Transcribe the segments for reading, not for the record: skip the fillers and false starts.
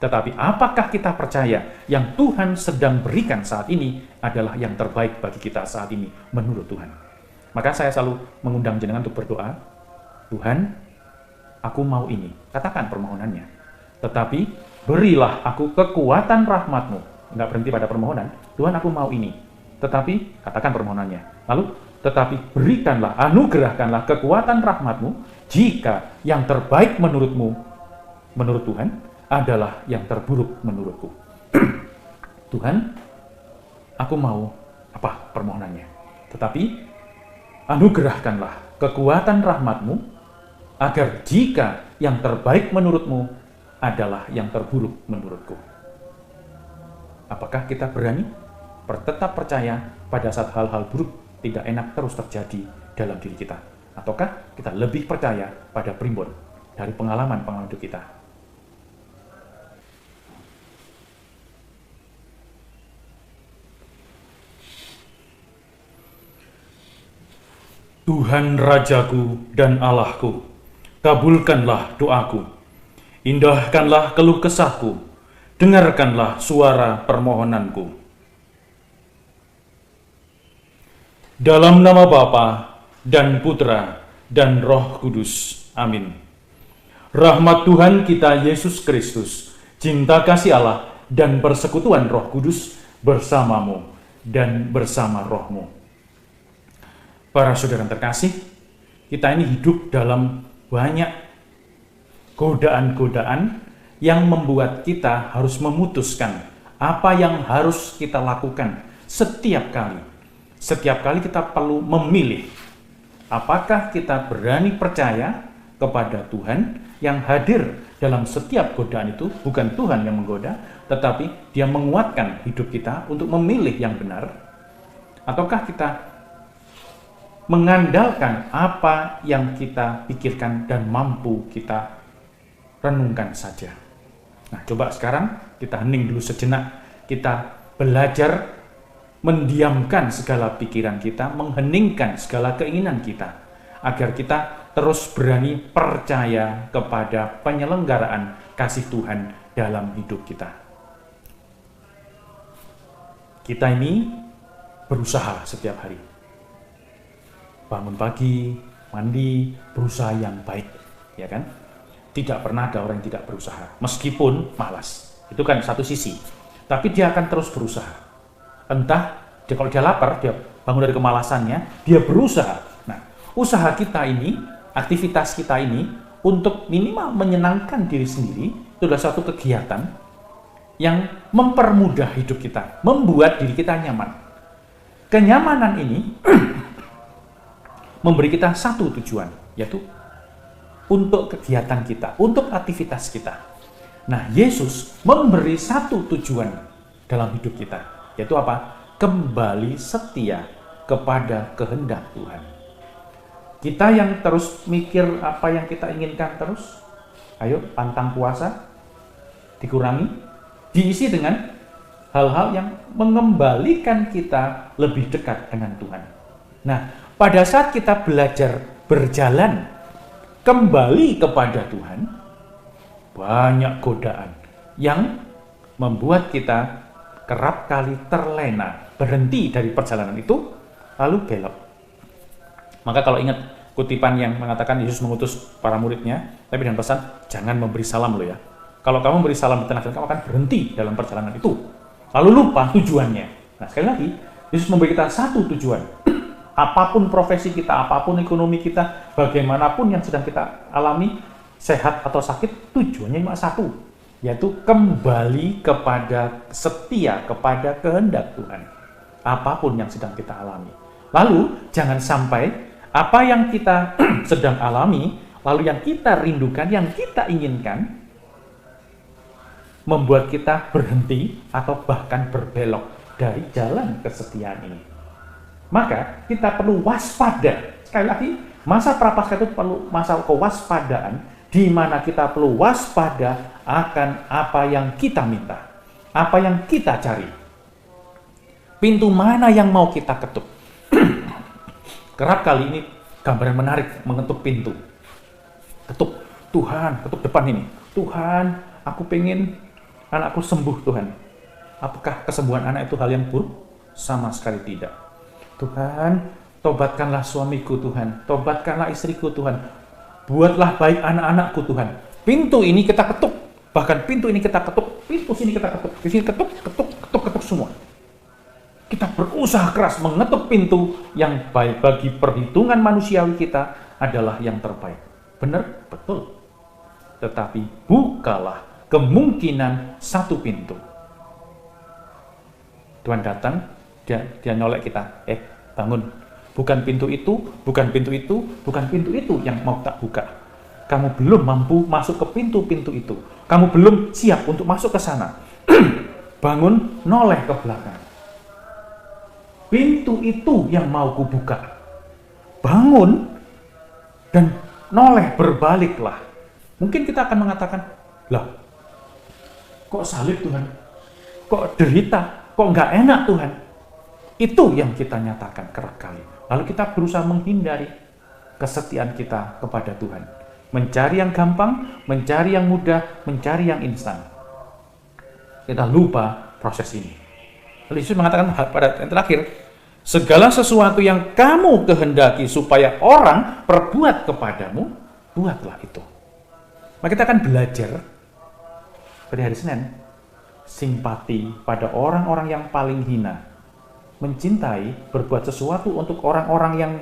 Tetapi apakah kita percaya yang Tuhan sedang berikan saat ini adalah yang terbaik bagi kita saat ini menurut Tuhan? Maka saya selalu mengundang jenengan untuk berdoa, Tuhan, aku mau ini. Katakan permohonannya. Tetapi berilah aku kekuatan rahmat-Mu. Enggak berhenti pada permohonan. Tuhan, aku mau ini. Tetapi katakan permohonannya. Lalu, tetapi berikanlah, anugerahkanlah kekuatan rahmat-Mu jika yang terbaik menurut-Mu, menurut Tuhan, adalah yang terburuk menurutku. Tuhan, aku mau apa permohonannya. Tetapi anugerahkanlah kekuatan rahmat-Mu agar jika yang terbaik menurut-Mu adalah yang terburuk menurutku. Apakah kita berani tetap percaya pada saat hal-hal buruk tidak enak terus terjadi dalam diri kita? Ataukah kita lebih percaya pada primbon dari pengalaman-pengalaman hidup kita? Tuhan Rajaku dan Allahku, kabulkanlah doaku, indahkanlah keluh kesahku, dengarkanlah suara permohonanku. Dalam nama Bapa dan Putra dan Roh Kudus. Amin. Rahmat Tuhan kita Yesus Kristus, cinta kasih Allah, dan persekutuan Roh Kudus bersamamu dan bersama rohmu. Para saudara terkasih, kita ini hidup dalam banyak godaan-godaan yang membuat kita harus memutuskan apa yang harus kita lakukan setiap kali. Setiap kali kita perlu memilih apakah kita berani percaya kepada Tuhan yang hadir dalam setiap godaan itu, bukan Tuhan yang menggoda, tetapi Dia menguatkan hidup kita untuk memilih yang benar, ataukah kita mengandalkan apa yang kita pikirkan dan mampu kita renungkan saja. Nah, coba sekarang kita hening dulu sejenak, kita belajar mendiamkan segala pikiran kita, mengheningkan segala keinginan kita, agar kita terus berani percaya kepada penyelenggaraan kasih Tuhan dalam hidup kita. Kita ini berusaha setiap hari. Bangun pagi, mandi, berusaha yang baik, ya kan? Tidak pernah ada orang yang tidak berusaha, meskipun malas. Itu kan satu sisi. Tapi dia akan terus berusaha. Entah kalau dia lapar, dia bangun dari kemalasannya, dia berusaha. Nah, usaha kita ini, aktivitas kita ini, untuk minimal menyenangkan diri sendiri, itu adalah suatu kegiatan yang mempermudah hidup kita, membuat diri kita nyaman. Kenyamanan ini memberi kita satu tujuan, yaitu untuk kegiatan kita, untuk aktivitas kita. Nah, Yesus memberi satu tujuan dalam hidup kita, yaitu apa? Kembali setia kepada kehendak Tuhan. Kita yang terus mikir apa yang kita inginkan terus, ayo pantang puasa, dikurangi, diisi dengan hal-hal yang mengembalikan kita lebih dekat dengan Tuhan. Nah, pada saat kita belajar berjalan kembali kepada Tuhan, banyak godaan yang membuat kita kerap kali terlena, berhenti dari perjalanan itu, lalu belok. Maka kalau ingat kutipan yang mengatakan Yesus mengutus para muridnya, tapi dengan pesan, jangan memberi salam lo ya. Kalau kamu memberi salam di tengah-tengah, kamu akan berhenti dalam perjalanan itu. Lalu lupa tujuannya. Nah, sekali lagi, Yesus memberi kita satu tujuan. Apapun profesi kita, apapun ekonomi kita, bagaimanapun yang sedang kita alami, sehat atau sakit, tujuannya cuma satu, yaitu kembali kepada setia, kepada kehendak Tuhan. Apapun yang sedang kita alami. Lalu, jangan sampai apa yang kita sedang alami, lalu yang kita rindukan, yang kita inginkan, membuat kita berhenti atau bahkan berbelok dari jalan kesetiaan ini. Maka kita perlu waspada. Sekali lagi, masa prapaskah itu perlu masa kewaspadaan, di mana kita perlu waspada akan apa yang kita minta, apa yang kita cari. Pintu mana yang mau kita ketuk? Kerap kali ini gambaran menarik mengetuk pintu. Ketuk, Tuhan, ketuk depan ini. Tuhan, aku pengen anakku sembuh Tuhan. Apakah kesembuhan anak itu hal yang buruk? Sama sekali tidak. Tuhan, tobatkanlah suamiku Tuhan, tobatkanlah istriku Tuhan, buatlah baik anak-anakku Tuhan. Pintu ini kita ketuk, bahkan pintu ini kita ketuk, pintu sini kita ketuk, di sini ketuk, ketuk semua. Kita berusaha keras mengetuk pintu yang baik bagi perhitungan manusiawi kita adalah yang terbaik. Benar? Betul. Tetapi bukalah kemungkinan satu pintu. Tuhan datang, dia nyolek kita. Bangun. Bukan pintu itu, bukan pintu itu, bukan pintu itu yang mau tak buka. Kamu belum mampu masuk ke pintu-pintu itu. Kamu belum siap untuk masuk ke sana. Bangun, noleh ke belakang. Pintu itu yang mau kubuka. Bangun dan noleh, berbaliklah. Mungkin kita akan mengatakan, lah, kok salib Tuhan? Kok derita? Kok nggak enak Tuhan? Itu yang kita nyatakan kerap kali. Lalu kita berusaha menghindari kesetiaan kita kepada Tuhan. Mencari yang gampang, mencari yang mudah, mencari yang instan. Kita lupa proses ini. Lalu Yesus mengatakan pada yang terakhir, segala sesuatu yang kamu kehendaki supaya orang perbuat kepadamu, buatlah itu. Maka kita akan belajar pada hari Senin, simpati pada orang-orang yang paling hina. Mencintai, berbuat sesuatu untuk orang-orang yang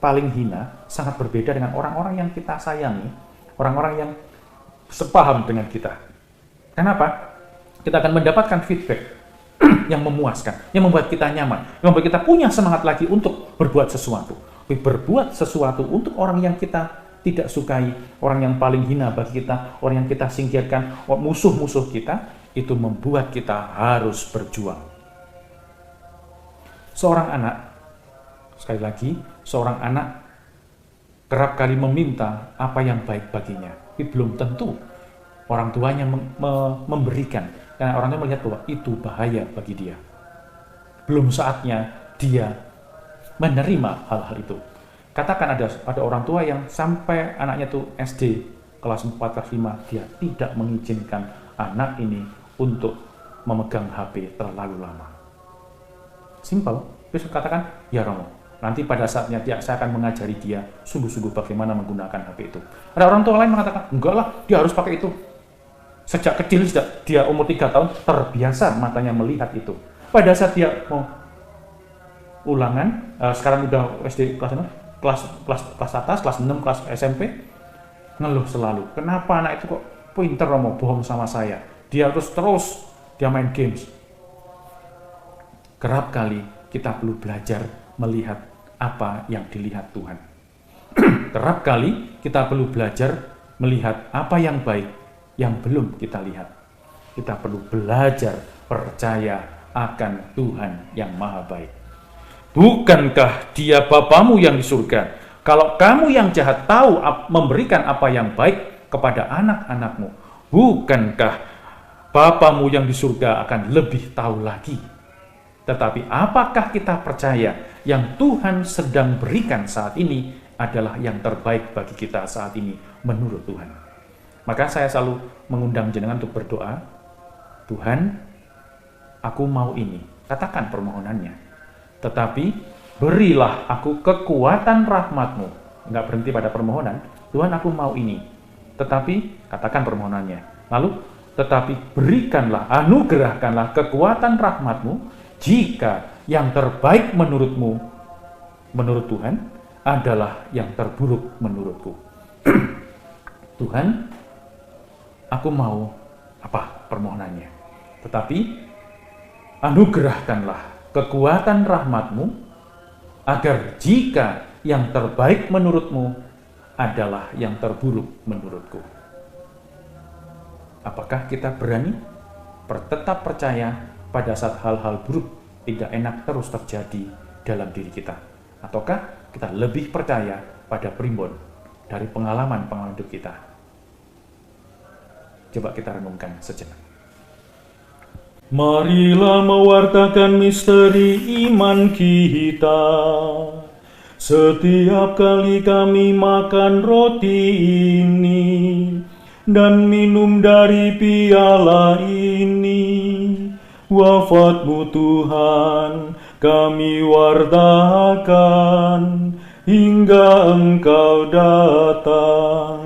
paling hina sangat berbeda dengan orang-orang yang kita sayangi, orang-orang yang sepaham dengan kita. Kenapa? Kita akan mendapatkan feedback yang memuaskan, yang membuat kita nyaman, yang membuat kita punya semangat lagi untuk berbuat sesuatu. Berbuat sesuatu untuk orang yang kita tidak sukai, orang yang paling hina bagi kita, orang yang kita singkirkan, musuh-musuh kita, itu membuat kita harus berjuang. Seorang anak, sekali lagi, seorang anak kerap kali meminta apa yang baik baginya, tapi belum tentu orang tuanya memberikan, karena orang tua melihat bahwa itu bahaya bagi dia. Belum saatnya dia menerima hal-hal itu. Katakan ada orang tua yang sampai anaknya tuh SD kelas 4, kelas 5, dia tidak mengizinkan anak ini untuk memegang HP terlalu lama. Simpel, bisa katakan, ya Romo, nanti pada saatnya saya akan mengajari dia sungguh-sungguh bagaimana menggunakan HP itu. Ada orang tua lain mengatakan, enggak lah, dia harus pakai itu. Sejak kecil, sejak dia umur 3 tahun, terbiasa matanya melihat itu. Pada saat dia mau ulangan, sekarang udah SD kelas atas, kelas 6, kelas SMP, ngeluh selalu. Kenapa anak itu kok pinter Romo, bohong sama saya? Dia terus dia main games. Kerap kali kita perlu belajar melihat apa yang dilihat Tuhan. Kerap kali kita perlu belajar melihat apa yang baik yang belum kita lihat. Kita perlu belajar percaya akan Tuhan yang maha baik. Bukankah dia Bapamu yang di surga? Kalau kamu yang jahat tahu memberikan apa yang baik kepada anak-anakmu, bukankah Bapamu yang di surga akan lebih tahu lagi? Tetapi apakah kita percaya yang Tuhan sedang berikan saat ini adalah yang terbaik bagi kita saat ini menurut Tuhan? Maka saya selalu mengundang jenengan untuk berdoa, Tuhan, aku mau ini. Katakan permohonannya. Tetapi berilah aku kekuatan rahmat-Mu. Enggak berhenti pada permohonan, Tuhan aku mau ini. Tetapi katakan permohonannya. Lalu, tetapi berikanlah, anugerahkanlah kekuatan rahmat-Mu jika yang terbaik menurut-Mu, menurut Tuhan, adalah yang terburuk menurutku. Tuhan, aku mau apa permohonannya. Tetapi anugerahkanlah kekuatan rahmat-Mu agar jika yang terbaik menurut-Mu adalah yang terburuk menurutku. Apakah kita berani tetap percaya pada saat hal-hal buruk tidak enak terus terjadi dalam diri kita? Ataukah kita lebih percaya pada primbon dari pengalaman-pengalaman hidup kita? Coba kita renungkan sejenak. Marilah mewartakan misteri iman kita. Setiap kali kami makan roti ini dan minum dari piala ini, Wafat-Mu Tuhan kami wartakan hingga Engkau datang.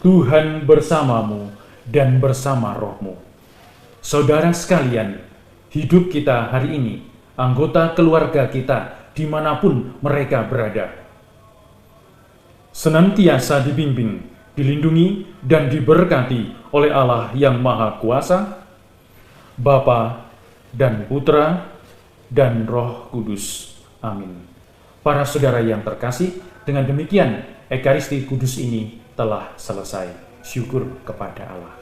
Tuhan bersamamu dan bersama rohmu. Saudara sekalian, hidup kita hari ini, anggota keluarga kita dimanapun mereka berada, senantiasa dibimbing, dilindungi, dan diberkati oleh Allah yang Maha Kuasa, Bapa dan Putra dan Roh Kudus. Amin. Para saudara yang terkasih, dengan demikian Ekaristi Kudus ini telah selesai. Syukur kepada Allah.